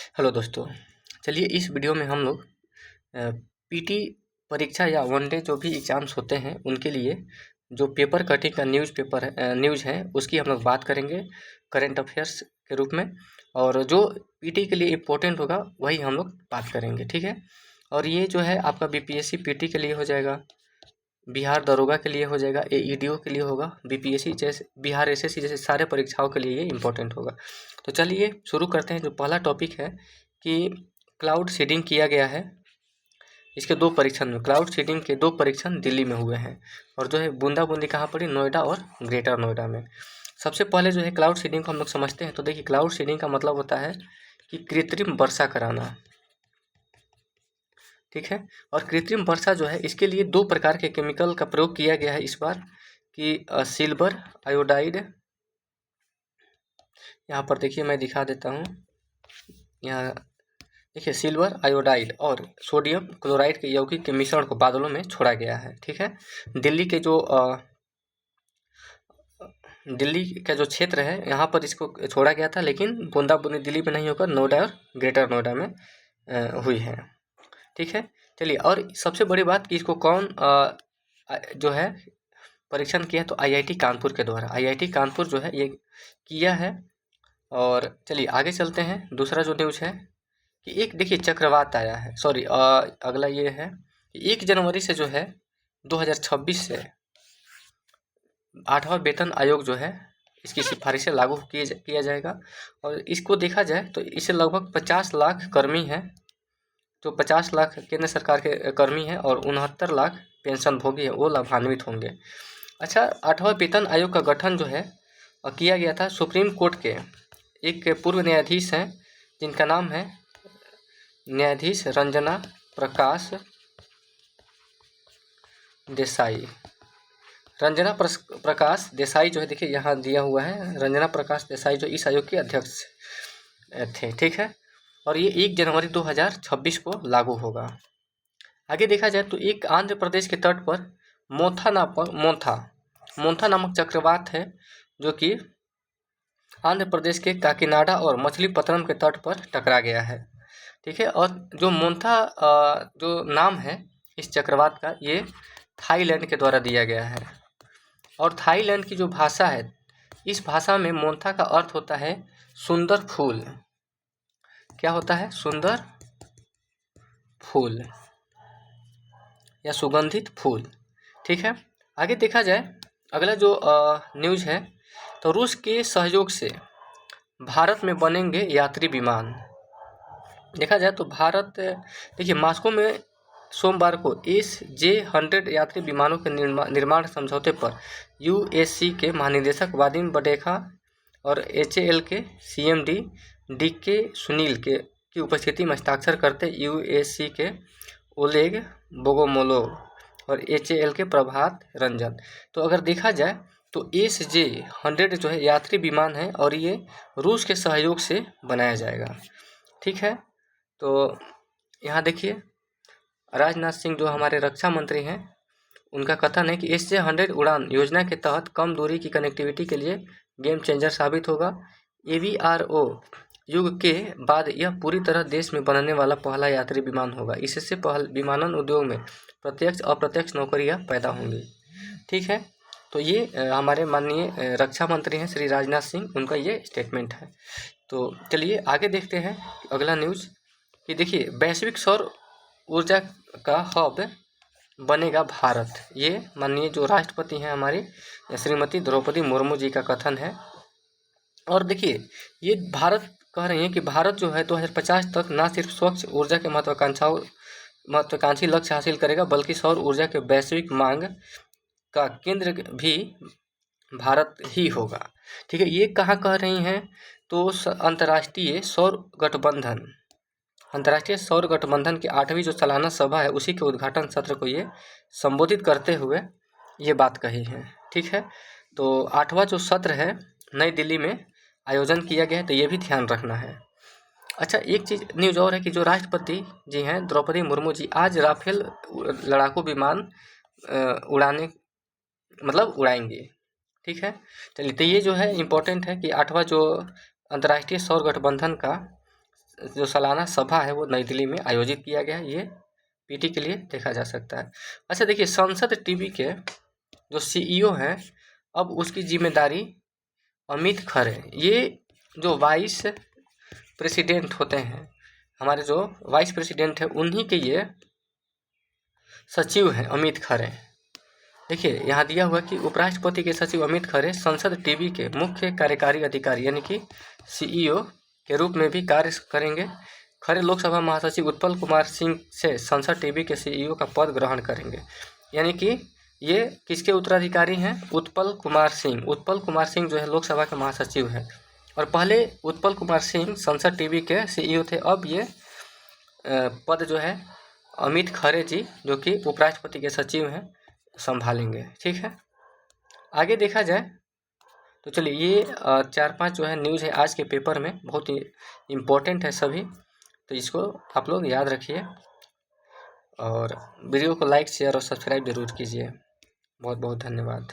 Hello दोस्तों, चलिए इस वीडियो में हम लोग पीटी परीक्षा या वनडे जो भी एग्ज़ाम्स होते हैं उनके लिए जो पेपर कटिंग का न्यूज़ है उसकी हम लोग बात करेंगे करंट अफेयर्स के रूप में। और जो पीटी के लिए इम्पोर्टेंट होगा वही हम लोग बात करेंगे, ठीक है। और ये जो है आपका बीपीएससी पीटी के लिए हो जाएगा, बिहार दरोगा के लिए हो जाएगा, एईडीओ के लिए होगा, बीपीएससी जैसे बिहार एसएससी जैसे सारे परीक्षाओं के लिए ये इम्पोर्टेंट होगा। तो चलिए शुरू करते हैं। जो पहला टॉपिक है कि क्लाउड सीडिंग किया गया है। इसके दो परीक्षण में क्लाउड सीडिंग के दो परीक्षण दिल्ली में हुए हैं, और जो है बूंदा बूंदी कहाँ पड़ी, नोएडा और ग्रेटर नोएडा में। सबसे पहले जो है क्लाउड सीडिंग को हम लोग समझते हैं। तो देखिए, क्लाउड सीडिंग का मतलब होता है कि कृत्रिम वर्षा कराना, ठीक है। और कृत्रिम वर्षा जो है इसके लिए दो प्रकार के केमिकल का प्रयोग किया गया है इस बार, कि सिल्वर आयोडाइड, यहाँ पर देखिए मैं दिखा देता हूँ। यहाँ देखिए सिल्वर आयोडाइड और सोडियम क्लोराइड के यौगिक के मिश्रण को बादलों में छोड़ा गया है, ठीक है। दिल्ली के जो दिल्ली का जो क्षेत्र है यहाँ पर इसको छोड़ा गया था, लेकिन बूंदा बूंदी दिल्ली में नहीं होकर नोएडा और ग्रेटर नोएडा में हुई है, ठीक है। चलिए, और सबसे बड़ी बात कि इसको कौन जो है परीक्षण किया, तो आईआईटी कानपुर के द्वारा, आईआईटी कानपुर जो है ये किया है। और चलिए आगे चलते हैं। दूसरा जो न्यूज़ है कि एक देखिए चक्रवात आया है, सॉरी अगला ये है कि 1 जनवरी से जो है 2026 से 8वां वेतन आयोग जो है इसकी सिफारिशें लागू किया जाएगा। और इसको देखा जाए तो इससे लगभग 50 लाख कर्मी हैं, जो 50 लाख केंद्र सरकार के कर्मी हैं और 69 लाख पेंशन भोगी है, वो लाभान्वित होंगे। अच्छा, 8वां वेतन आयोग का गठन जो है किया गया था सुप्रीम कोर्ट के एक पूर्व न्यायाधीश हैं, जिनका नाम है न्यायाधीश रंजना प्रकाश देसाई। रंजना प्रकाश देसाई जो है, देखिए यहाँ दिया हुआ है, रंजना प्रकाश देसाई जो इस आयोग के अध्यक्ष थे, ठीक है। और ये 1 जनवरी 2026 को लागू होगा। आगे देखा जाए तो एक आंध्र प्रदेश के तट पर मोन्था नामक चक्रवात है, जो कि आंध्र प्रदेश के काकीनाडा और मछलीपत्तनम के तट पर टकरा गया है, ठीक है। और जो मोन्था जो नाम है इस चक्रवात का, ये थाईलैंड के द्वारा दिया गया है। और थाईलैंड की जो भाषा है, इस भाषा में मोन्था का अर्थ होता है सुंदर फूल। क्या होता है? सुंदर फूल या सुगंधित फूल, ठीक है। आगे देखा जाए, अगला जो न्यूज़ है, तो रूस के सहयोग से भारत में बनेंगे यात्री विमान। देखा जाए तो भारत, देखिए मॉस्को में सोमवार को SJ-100 यात्री विमानों के निर्माण समझौते पर यूएससी के महानिदेशक वादिम बडेखा और HAL के CMD DK सुनील की उपस्थिति में हस्ताक्षर करते यूएससी के ओलेग बोगोमोलोव और HAL के प्रभात रंजन। तो अगर देखा जाए तो SJ-100 जो है यात्री विमान है, और ये रूस के सहयोग से बनाया जाएगा, ठीक है। तो यहाँ देखिए राजनाथ सिंह जो हमारे रक्षा मंत्री हैं, उनका कथन है कि SJ-100 उड़ान योजना के तहत कम दूरी की कनेक्टिविटी के लिए गेम चेंजर साबित होगा। AVRO युग के बाद यह पूरी तरह देश में बनने वाला पहला यात्री विमान होगा। इससे विमानन उद्योग में प्रत्यक्ष अप्रत्यक्ष नौकरियां पैदा होंगी, ठीक है। तो ये हमारे माननीय रक्षा मंत्री हैं श्री राजनाथ सिंह, उनका ये स्टेटमेंट है। तो चलिए आगे देखते हैं अगला न्यूज़ कि देखिए वैश्विक सौर ऊर्जा का हब बनेगा भारत। ये माननीय जो राष्ट्रपति हैं हमारी श्रीमती द्रौपदी मुर्मू जी का कथन है। और देखिए ये भारत कह रही हैं कि भारत जो है 2050 तक न सिर्फ स्वच्छ ऊर्जा के महत्वाकांक्षी लक्ष्य हासिल करेगा, बल्कि सौर ऊर्जा के वैश्विक मांग का केंद्र भी भारत ही होगा, ठीक है। ये कहाँ कह रही हैं? तो अंतर्राष्ट्रीय सौर गठबंधन की 8वीं जो सालाना सभा है, उसी के उद्घाटन सत्र को ये संबोधित करते हुए ये बात कही है, ठीक है। तो 8वां जो सत्र है नई दिल्ली में आयोजन किया गया है, तो ये भी ध्यान रखना है। अच्छा, एक चीज़ न्यूज़ और है कि जो राष्ट्रपति जी हैं द्रौपदी मुर्मू जी आज राफेल लड़ाकू विमान उड़ाएंगे, ठीक है। चलिए, तो ये जो है इम्पोर्टेंट है कि 8वां जो अंतर्राष्ट्रीय सौर गठबंधन का जो सालाना सभा है वो नई दिल्ली में आयोजित किया गया है। ये पीटी के लिए देखा जा सकता है। अच्छा देखिए, संसद टीवी के जो सीईओ हैं, अब उसकी जिम्मेदारी अमित खरे, ये जो वाइस प्रेसिडेंट होते हैं, हमारे जो वाइस प्रेसिडेंट है, उन्हीं के ये सचिव हैं अमित खरे। देखिए यहाँ दिया हुआ कि उपराष्ट्रपति के सचिव अमित खरे संसद टीवी के मुख्य कार्यकारी अधिकारी यानी कि सीईओ के रूप में भी कार्य करेंगे। खरे लोकसभा महासचिव उत्पल कुमार सिंह से संसद टीवी के सीईओ का पद ग्रहण करेंगे। यानी कि ये किसके उत्तराधिकारी हैं? उत्पल कुमार सिंह। उत्पल कुमार सिंह जो है लोकसभा के महासचिव हैं, और पहले उत्पल कुमार सिंह संसद टीवी के सीईओ थे। अब ये पद जो है अमित खरे जी, जो कि उपराष्ट्रपति के सचिव हैं, संभालेंगे। ठीक है, आगे देखा जाए तो चलिए, ये 4-5 जो है न्यूज़ है आज के पेपर में, बहुत ही इम्पोर्टेंट है सभी, तो इसको आप लोग याद रखिए और वीडियो को लाइक शेयर और सब्सक्राइब जरूर कीजिए। बहुत बहुत धन्यवाद।